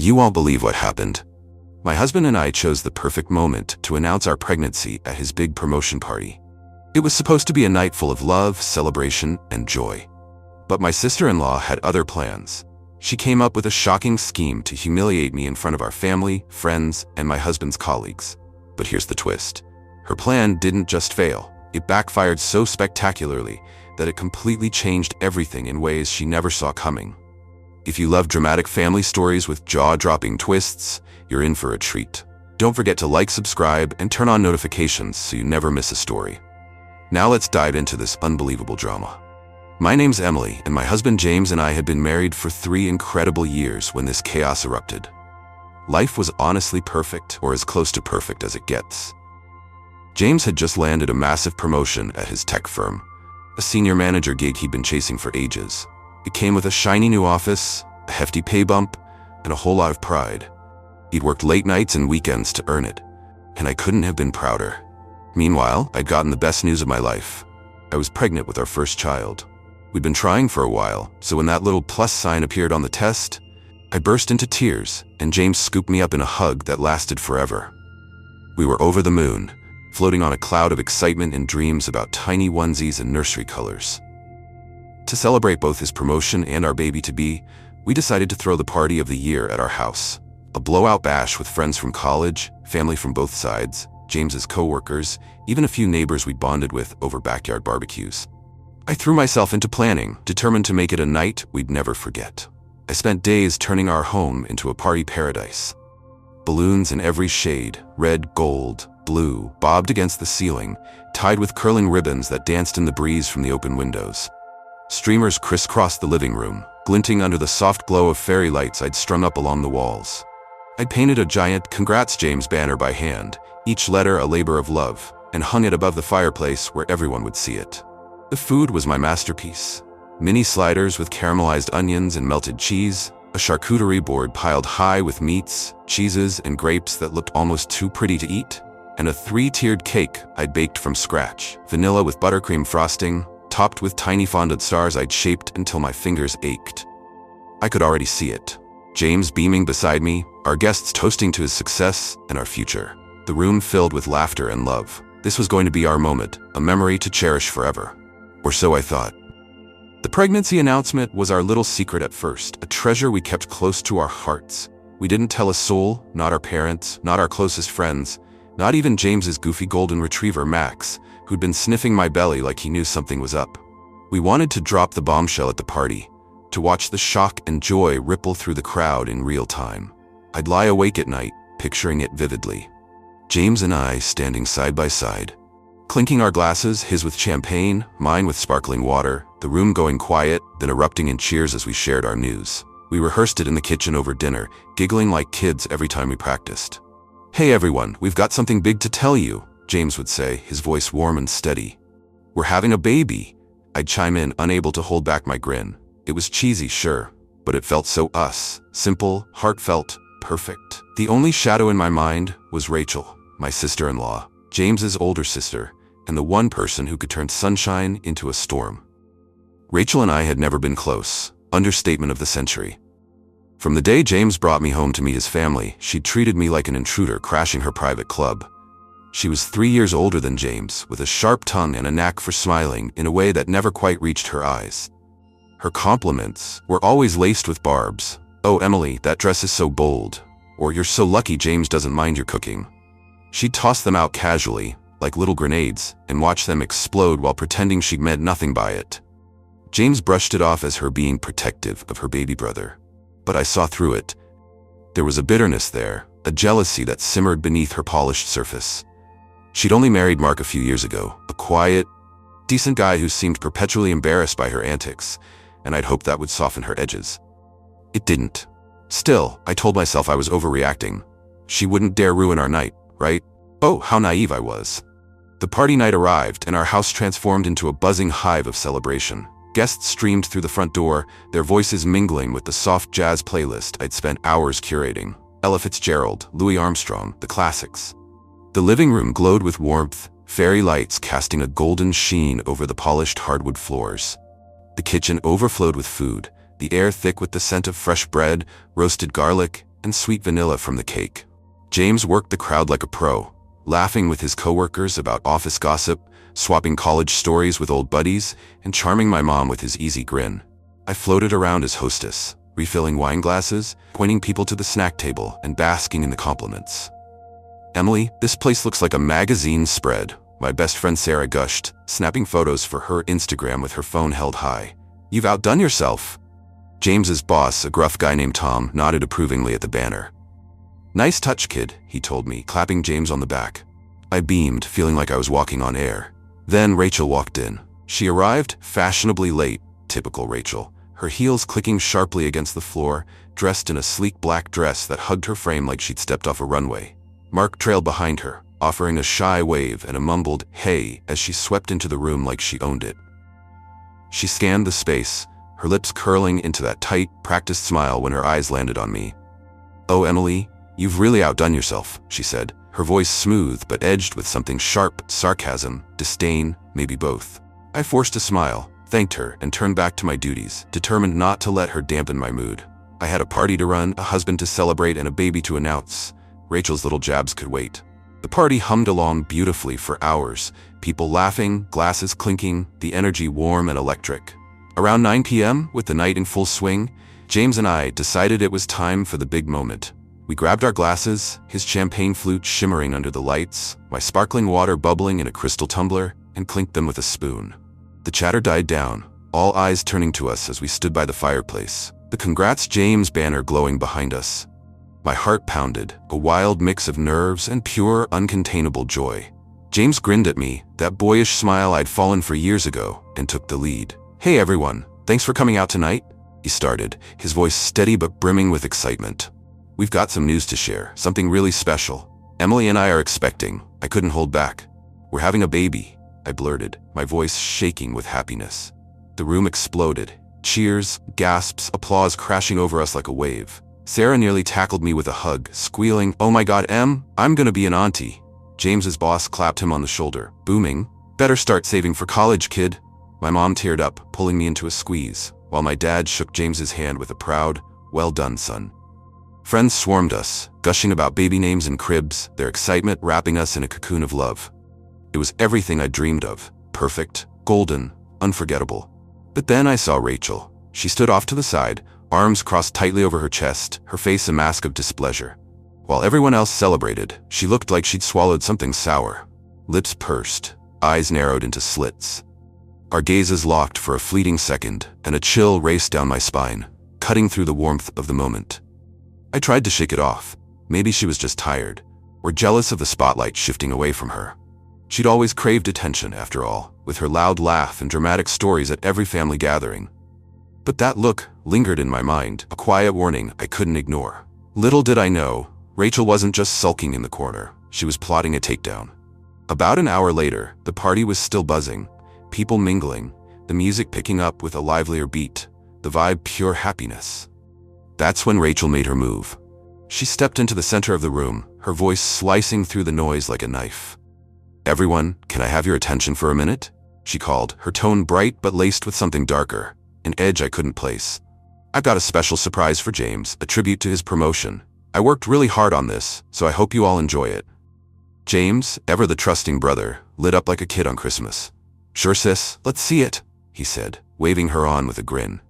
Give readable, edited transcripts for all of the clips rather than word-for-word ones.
You won't believe what happened. My husband and I chose the perfect moment to announce our pregnancy at his big promotion party. It was supposed to be a night full of love, celebration, and joy. But my sister-in-law had other plans. She came up with a shocking scheme to humiliate me in front of our family, friends, and my husband's colleagues. But here's the twist. Her plan didn't just fail. It backfired so spectacularly that it completely changed everything in ways she never saw coming. If you love dramatic family stories with jaw-dropping twists, you're in for a treat. Don't forget to like, subscribe, and turn on notifications so you never miss a story. Now let's dive into this unbelievable drama. My name's Emily, and my husband James and I had been married for 3 incredible years when this chaos erupted. Life was honestly perfect, or as close to perfect as it gets. James had just landed a massive promotion at his tech firm, a senior manager gig he'd been chasing for ages. It came with a shiny new office, a hefty pay bump, and a whole lot of pride. He'd worked late nights and weekends to earn it, and I couldn't have been prouder. Meanwhile, I'd gotten the best news of my life. I was pregnant with our first child. We'd been trying for a while, so when that little plus sign appeared on the test, I burst into tears, and James scooped me up in a hug that lasted forever. We were over the moon, floating on a cloud of excitement and dreams about tiny onesies and nursery colors. To celebrate both his promotion and our baby-to-be, we decided to throw the party of the year at our house. A blowout bash with friends from college, family from both sides, James's co-workers, even a few neighbors we'd bonded with over backyard barbecues. I threw myself into planning, determined to make it a night we'd never forget. I spent days turning our home into a party paradise. Balloons in every shade, red, gold, blue, bobbed against the ceiling, tied with curling ribbons that danced in the breeze from the open windows. Streamers crisscrossed the living room, glinting under the soft glow of fairy lights I'd strung up along the walls. I'd painted a giant "Congrats James" banner by hand, each letter a labor of love, and hung it above the fireplace where everyone would see it. The food was my masterpiece. Mini sliders with caramelized onions and melted cheese, a charcuterie board piled high with meats, cheeses, and grapes that looked almost too pretty to eat, and a 3-tiered cake I'd baked from scratch, vanilla with buttercream frosting, topped with tiny fondant stars I'd shaped until my fingers ached. I could already see it. James beaming beside me, our guests toasting to his success and our future. The room filled with laughter and love. This was going to be our moment, a memory to cherish forever. Or so I thought. The pregnancy announcement was our little secret at first, a treasure we kept close to our hearts. We didn't tell a soul, not our parents, not our closest friends, not even James's goofy golden retriever Max, who'd been sniffing my belly like he knew something was up. We wanted to drop the bombshell at the party, to watch the shock and joy ripple through the crowd in real time. I'd lie awake at night, picturing it vividly. James and I standing side by side, clinking our glasses, his with champagne, mine with sparkling water, the room going quiet, then erupting in cheers as we shared our news. We rehearsed it in the kitchen over dinner, giggling like kids every time we practiced. "Hey everyone, we've got something big to tell you," James would say, his voice warm and steady. "We're having a baby." I'd chime in, unable to hold back my grin. It was cheesy, sure, but it felt so us. Simple, heartfelt, perfect. The only shadow in my mind was Rachel, my sister-in-law, James's older sister, and the one person who could turn sunshine into a storm. Rachel and I had never been close, understatement of the century. From the day James brought me home to meet his family, she'd treated me like an intruder crashing her private club. She was 3 years older than James, with a sharp tongue and a knack for smiling in a way that never quite reached her eyes. Her compliments were always laced with barbs. "Oh, Emily, that dress is so bold," or "You're so lucky James doesn't mind your cooking." She'd toss them out casually, like little grenades, and watch them explode while pretending she meant nothing by it. James brushed it off as her being protective of her baby brother. But I saw through it. There was a bitterness there, a jealousy that simmered beneath her polished surface. She'd only married Mark a few years ago, a quiet, decent guy who seemed perpetually embarrassed by her antics, and I'd hoped that would soften her edges. It didn't. Still, I told myself I was overreacting. She wouldn't dare ruin our night, right? Oh, how naive I was. The party night arrived, and our house transformed into a buzzing hive of celebration. Guests streamed through the front door, their voices mingling with the soft jazz playlist I'd spent hours curating. Ella Fitzgerald, Louis Armstrong, the classics. The living room glowed with warmth, fairy lights casting a golden sheen over the polished hardwood floors. The kitchen overflowed with food, the air thick with the scent of fresh bread, roasted garlic, and sweet vanilla from the cake. James worked the crowd like a pro, laughing with his coworkers about office gossip, swapping college stories with old buddies, and charming my mom with his easy grin. I floated around as hostess, refilling wine glasses, pointing people to the snack table, and basking in the compliments. "Emily, this place looks like a magazine spread," my best friend Sarah gushed, snapping photos for her Instagram with her phone held high. "You've outdone yourself." James's boss, a gruff guy named Tom, nodded approvingly at the banner. "Nice touch, kid," he told me, clapping James on the back. I beamed, feeling like I was walking on air. Then Rachel walked in. She arrived fashionably late, typical Rachel, her heels clicking sharply against the floor, dressed in a sleek black dress that hugged her frame like she'd stepped off a runway. Mark trailed behind her, offering a shy wave and a mumbled "hey" as she swept into the room like she owned it. She scanned the space, her lips curling into that tight, practiced smile when her eyes landed on me. "Oh, Emily, you've really outdone yourself," she said, her voice smooth but edged with something sharp, sarcasm, disdain, maybe both. I forced a smile, thanked her, and turned back to my duties, determined not to let her dampen my mood. I had a party to run, a husband to celebrate, and a baby to announce. Rachel's little jabs could wait. The party hummed along beautifully for hours, people laughing, glasses clinking, the energy warm and electric. Around 9 p.m., with the night in full swing, James and I decided it was time for the big moment. We grabbed our glasses, his champagne flute shimmering under the lights, my sparkling water bubbling in a crystal tumbler, and clinked them with a spoon. The chatter died down, all eyes turning to us as we stood by the fireplace, the "Congrats James" banner glowing behind us. My heart pounded, a wild mix of nerves and pure, uncontainable joy. James grinned at me, that boyish smile I'd fallen for years ago, and took the lead. "Hey everyone, thanks for coming out tonight," he started, his voice steady but brimming with excitement. "We've got some news to share, something really special. Emily and I are expecting." I couldn't hold back. "We're having a baby," I blurted, my voice shaking with happiness. The room exploded. Cheers, gasps, applause crashing over us like a wave. Sarah nearly tackled me with a hug, squealing, "Oh my God, Em, I'm gonna be an auntie." James's boss clapped him on the shoulder, booming, "Better start saving for college, kid." My mom teared up, pulling me into a squeeze, while my dad shook James's hand with a proud, "Well done, son." Friends swarmed us, gushing about baby names and cribs, their excitement wrapping us in a cocoon of love. It was everything I dreamed of, perfect, golden, unforgettable. But then I saw Rachel. She stood off to the side, arms crossed tightly over her chest, her face a mask of displeasure. While everyone else celebrated, she looked like she'd swallowed something sour. Lips pursed, eyes narrowed into slits. Our gazes locked for a fleeting second, and a chill raced down my spine, cutting through the warmth of the moment. I tried to shake it off. Maybe she was just tired, or jealous of the spotlight shifting away from her. She'd always craved attention, after all, with her loud laugh and dramatic stories at every family gathering. But that look lingered in my mind, a quiet warning I couldn't ignore. Little did I know, Rachel wasn't just sulking in the corner, she was plotting a takedown. About an hour later, the party was still buzzing, people mingling, the music picking up with a livelier beat, the vibe pure happiness. That's when Rachel made her move. She stepped into the center of the room, her voice slicing through the noise like a knife. "Everyone, can I have your attention for a minute?" she called, her tone bright but laced with something darker, an edge I couldn't place. "I've got a special surprise for James, a tribute to his promotion. I worked really hard on this, so I hope you all enjoy it." James, ever the trusting brother, lit up like a kid on Christmas. "Sure sis, let's see it," he said, waving her on with a grin.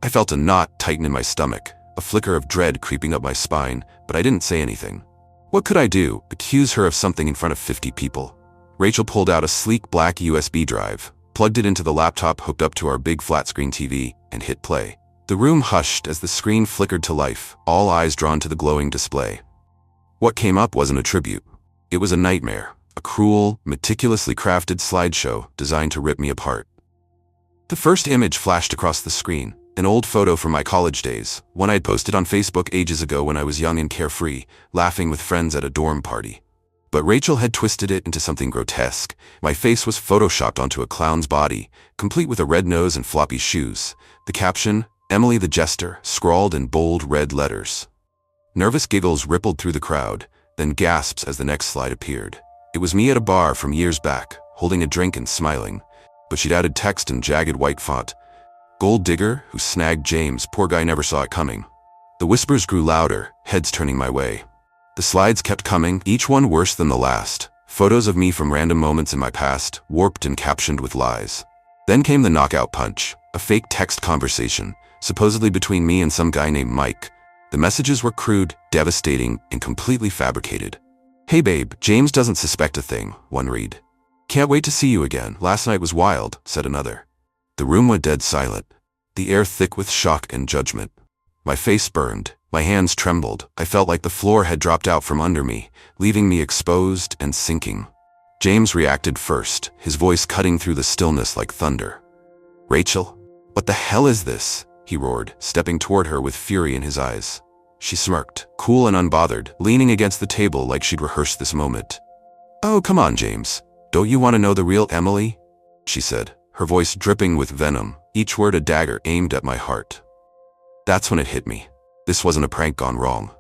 I felt a knot tighten in my stomach, a flicker of dread creeping up my spine, but I didn't say anything. What could I do? Accuse her of something in front of 50 people? Rachel pulled out a sleek black USB drive, plugged it into the laptop hooked up to our big flat-screen TV, and hit play. The room hushed as the screen flickered to life, all eyes drawn to the glowing display. What came up wasn't a tribute. It was a nightmare, a cruel, meticulously crafted slideshow designed to rip me apart. The first image flashed across the screen, an old photo from my college days, one I'd posted on Facebook ages ago when I was young and carefree, laughing with friends at a dorm party. But Rachel had twisted it into something grotesque. My face was photoshopped onto a clown's body, complete with a red nose and floppy shoes. The caption, "Emily the Jester," scrawled in bold red letters. Nervous giggles rippled through the crowd, then gasps as the next slide appeared. It was me at a bar from years back, holding a drink and smiling, but she'd added text in jagged white font. "Gold digger who snagged James, poor guy never saw it coming." The The whispers grew louder, heads turning my way. The slides kept coming, each one worse than the last. Photos of me from random moments in my past, warped and captioned with lies. Then came the knockout punch, a fake text conversation, supposedly between me and some guy named Mike. The messages were crude, devastating, and completely fabricated. "Hey babe, James doesn't suspect a thing," one read. "Can't wait to see you again. Last night was wild," said another. The room went dead silent, the air thick with shock and judgment. My face burned, my hands trembled. I felt like the floor had dropped out from under me, leaving me exposed and sinking. James reacted first, his voice cutting through the stillness like thunder. "Rachel? What the hell is this?" he roared, stepping toward her with fury in his eyes. She smirked, cool and unbothered, leaning against the table like she'd rehearsed this moment. "Oh, come on, James. Don't you want to know the real Emily?" she said, her voice dripping with venom, each word a dagger aimed at my heart. That's when it hit me. This wasn't a prank gone wrong.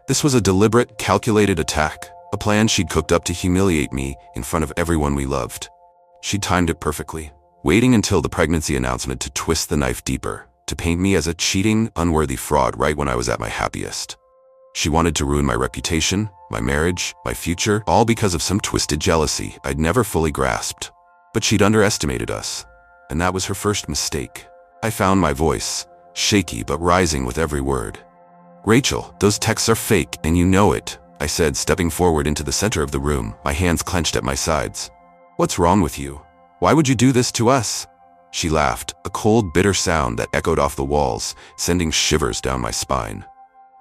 This was a deliberate, calculated attack, a plan she'd cooked up to humiliate me in front of everyone we loved. She'd timed it perfectly, waiting until the pregnancy announcement to twist the knife deeper, to paint me as a cheating, unworthy fraud right when I was at my happiest. She wanted to ruin my reputation, my marriage, my future, all because of some twisted jealousy I'd never fully grasped. But she'd underestimated us, and that was her first mistake. I found my voice, shaky but rising with every word. "Rachel, those texts are fake, and you know it," I said, stepping forward into the center of the room, my hands clenched at my sides. "What's wrong with you? Why would you do this to us?" She laughed, a cold, bitter sound that echoed off the walls, sending shivers down my spine.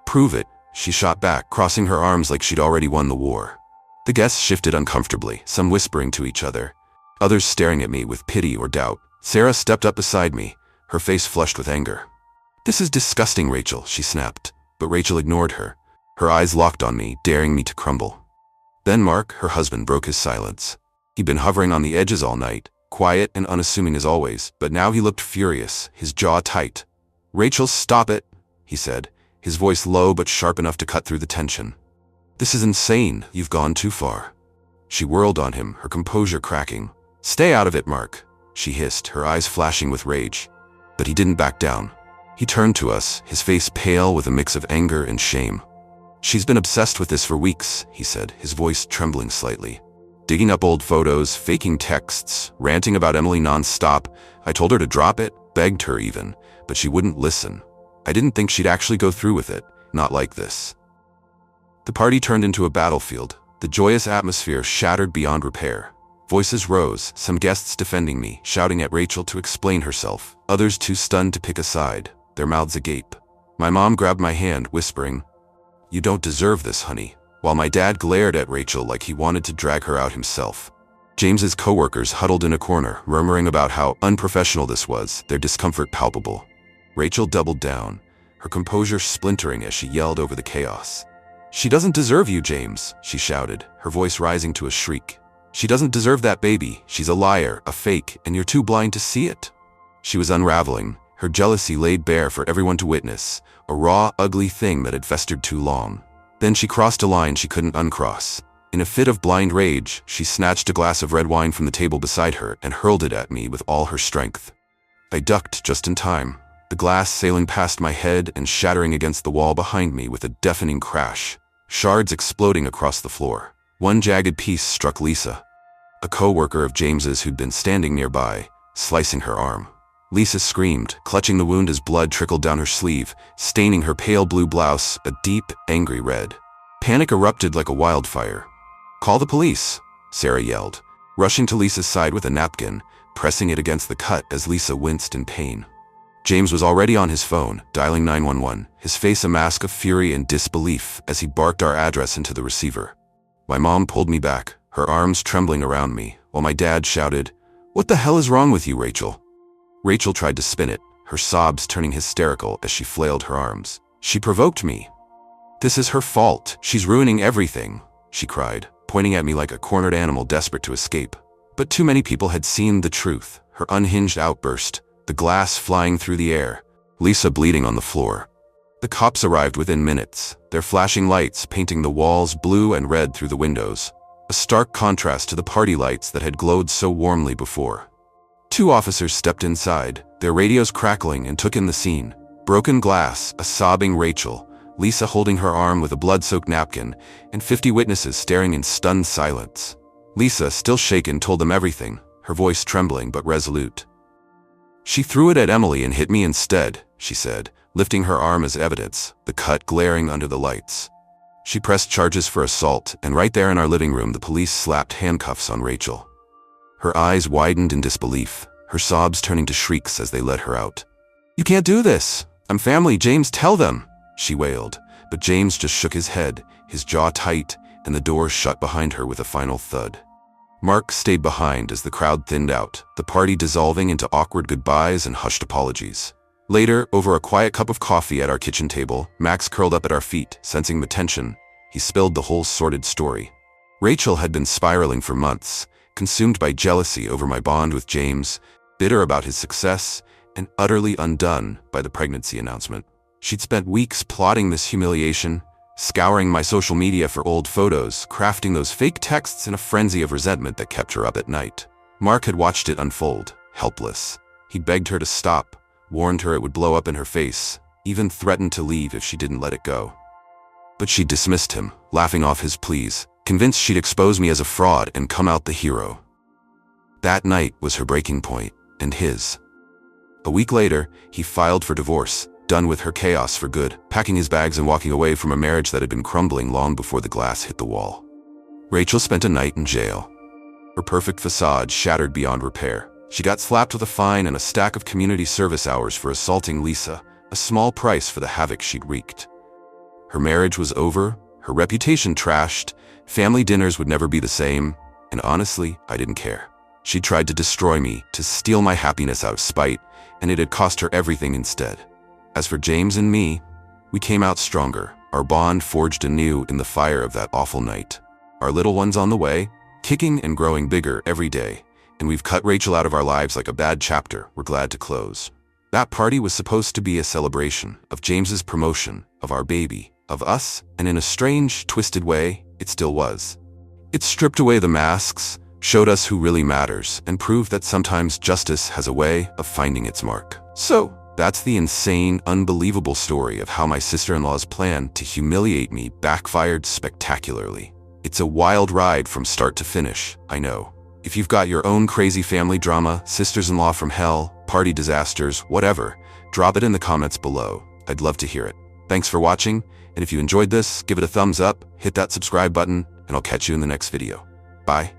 "Prove it," she shot back, crossing her arms like she'd already won the war. The guests shifted uncomfortably, some whispering to each other, others staring at me with pity or doubt. Sarah stepped up beside me, her face flushed with anger. "This is disgusting, Rachel," she snapped, but Rachel ignored her, her eyes locked on me, daring me to crumble. Then Mark, her husband, broke his silence. He'd been hovering on the edges all night, quiet and unassuming as always, but now he looked furious, his jaw tight. "Rachel, stop it," he said, his voice low but sharp enough to cut through the tension. "This is insane. You've gone too far." She whirled on him, her composure cracking. "Stay out of it, Mark," she hissed, her eyes flashing with rage. But he didn't back down. He turned to us, his face pale with a mix of anger and shame. "She's been obsessed with this for weeks," he said, his voice trembling slightly. "Digging up old photos, faking texts, ranting about Emily non-stop. I told her to drop it, begged her even, but she wouldn't listen. I didn't think she'd actually go through with it, not like this." The party turned into a battlefield, the joyous atmosphere shattered beyond repair. Voices rose, some guests defending me, shouting at Rachel to explain herself, others too stunned to pick a side, their mouths agape. My mom grabbed my hand, whispering, "You don't deserve this, honey," while my dad glared at Rachel like he wanted to drag her out himself. James's coworkers huddled in a corner, murmuring about how unprofessional this was, their discomfort palpable. Rachel doubled down, her composure splintering as she yelled over the chaos. "She doesn't deserve you, James," she shouted, her voice rising to a shriek. "She doesn't deserve that baby. She's a liar, a fake, and you're too blind to see it." She was unraveling, her jealousy laid bare for everyone to witness, a raw, ugly thing that had festered too long. Then she crossed a line she couldn't uncross. In a fit of blind rage, she snatched a glass of red wine from the table beside her and hurled it at me with all her strength. I ducked just in time, the glass sailing past my head and shattering against the wall behind me with a deafening crash, shards exploding across the floor. One jagged piece struck Lisa, a co-worker of James's who'd been standing nearby, slicing her arm. Lisa screamed, clutching the wound as blood trickled down her sleeve, staining her pale blue blouse a deep, angry red. Panic erupted like a wildfire. "Call the police," Sarah yelled, rushing to Lisa's side with a napkin, pressing it against the cut as Lisa winced in pain. James was already on his phone, dialing 911, his face a mask of fury and disbelief as he barked our address into the receiver. My mom pulled me back, her arms trembling around me, while my dad shouted, "What the hell is wrong with you, Rachel?" Rachel tried to spin it, her sobs turning hysterical as she flailed her arms. "She provoked me. This is her fault. She's ruining everything," she cried, pointing at me like a cornered animal desperate to escape. But too many people had seen the truth, her unhinged outburst, the glass flying through the air, Lisa bleeding on the floor. The cops arrived within minutes, their flashing lights painting the walls blue and red through the windows, a stark contrast to the party lights that had glowed so warmly before. 2 officers stepped inside, their radios crackling, and took in the scene. Broken glass, a sobbing Rachel, Lisa holding her arm with a blood-soaked napkin, and 50 witnesses staring in stunned silence. Lisa, still shaken, told them everything, her voice trembling but resolute. "She threw it at Emily and hit me instead," she said, lifting her arm as evidence, the cut glaring under the lights. She pressed charges for assault, and right there in our living room the police slapped handcuffs on Rachel. Her eyes widened in disbelief, her sobs turning to shrieks as they let her out. "You can't do this! I'm family, James, tell them!" she wailed, but James just shook his head, his jaw tight, and the door shut behind her with a final thud. Mark stayed behind as the crowd thinned out, the party dissolving into awkward goodbyes and hushed apologies. Later, over a quiet cup of coffee at our kitchen table, Max curled up at our feet, sensing the tension. He spilled the whole sordid story. Rachel had been spiraling for months, consumed by jealousy over my bond with James, bitter about his success, and utterly undone by the pregnancy announcement. She'd spent weeks plotting this humiliation, scouring my social media for old photos, crafting those fake texts in a frenzy of resentment that kept her up at night. Mark had watched it unfold, helpless. He begged her to stop, warned her it would blow up in her face, even threatened to leave if she didn't let it go. But she dismissed him, laughing off his pleas, convinced she'd expose me as a fraud and come out the hero. That night was her breaking point, and his. A week later, he filed for divorce, done with her chaos for good, packing his bags and walking away from a marriage that had been crumbling long before the glass hit the wall. Rachel spent a night in jail. Her perfect facade shattered beyond repair. She got slapped with a fine and a stack of community service hours for assaulting Lisa, a small price for the havoc she'd wreaked. Her marriage was over, her reputation trashed, family dinners would never be the same, and honestly, I didn't care. She tried to destroy me, to steal my happiness out of spite, and it had cost her everything instead. As for James and me, we came out stronger, our bond forged anew in the fire of that awful night. Our little one's on the way, kicking and growing bigger every day, and we've cut Rachel out of our lives like a bad chapter we're glad to close. That party was supposed to be a celebration of James's promotion, of our baby, of us, and in a strange, twisted way, it still was. It stripped away the masks, showed us who really matters, and proved that sometimes justice has a way of finding its mark. So, that's the insane, unbelievable story of how my sister-in-law's plan to humiliate me backfired spectacularly. It's a wild ride from start to finish, I know. If you've got your own crazy family drama, sisters-in-law from hell, party disasters, whatever, drop it in the comments below. I'd love to hear it. Thanks for watching, and if you enjoyed this, give it a thumbs up, hit that subscribe button, and I'll catch you in the next video. Bye.